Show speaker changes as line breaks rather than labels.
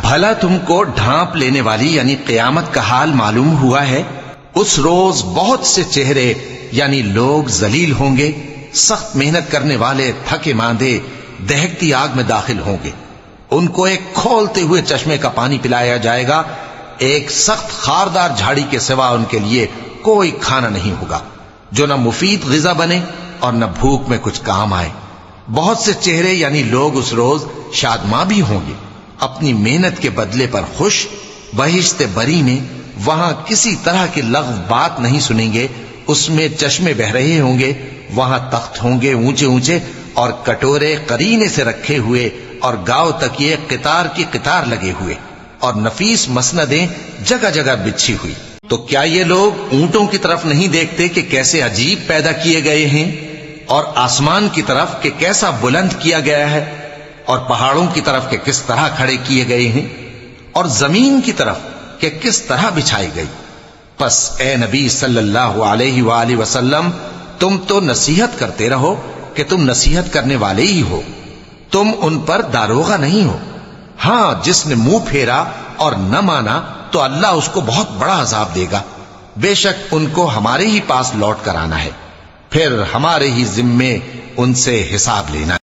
بھلا تم کو ڈھانپ لینے والی یعنی قیامت کا حال معلوم ہوا ہے؟ اس روز بہت سے چہرے یعنی لوگ ذلیل ہوں گے، سخت محنت کرنے والے تھکے ماندے دہکتی آگ میں داخل ہوں گے۔ ان کو ایک کھولتے ہوئے چشمے کا پانی پلایا جائے گا، ایک سخت خاردار جھاڑی کے سوا ان کے لیے کوئی کھانا نہیں ہوگا جو نہ مفید غذا بنے اور نہ بھوک میں کچھ کام آئے۔ بہت سے چہرے یعنی لوگ اس روز شادماں بھی ہوں گے، اپنی محنت کے بدلے پر خوش، بہشت بری میں وہاں کسی طرح کی لغو بات نہیں سنیں گے، اس میں چشمے بہ رہے ہوں گے، وہاں تخت ہوں گے اونچے اونچے اور کٹورے قرینے سے رکھے ہوئے اور گاؤ تک یہ قطار کی قطار لگے ہوئے اور نفیس مسندیں جگہ جگہ بچھی ہوئی۔ تو کیا یہ لوگ اونٹوں کی طرف نہیں دیکھتے کہ کیسے عجیب پیدا کیے گئے ہیں، اور آسمان کی طرف کہ کیسا بلند کیا گیا ہے، اور پہاڑوں کی طرف کہ کس طرح کھڑے کیے گئے ہیں، اور زمین کی طرف کہ کس طرح بچھائی گئی؟ پس اے نبی صلی اللہ علیہ وآلہ وسلم، تم تو نصیحت کرتے رہو کہ تم نصیحت کرنے والے ہی ہو، تم ان پر داروغہ نہیں ہو۔ ہاں جس نے منہ پھیرا اور نہ مانا تو اللہ اس کو بہت بڑا عذاب دے گا، بے شک ان کو ہمارے ہی پاس لوٹ کر آنا ہے، پھر ہمارے ہی ذمے ان سے حساب لینا ہے۔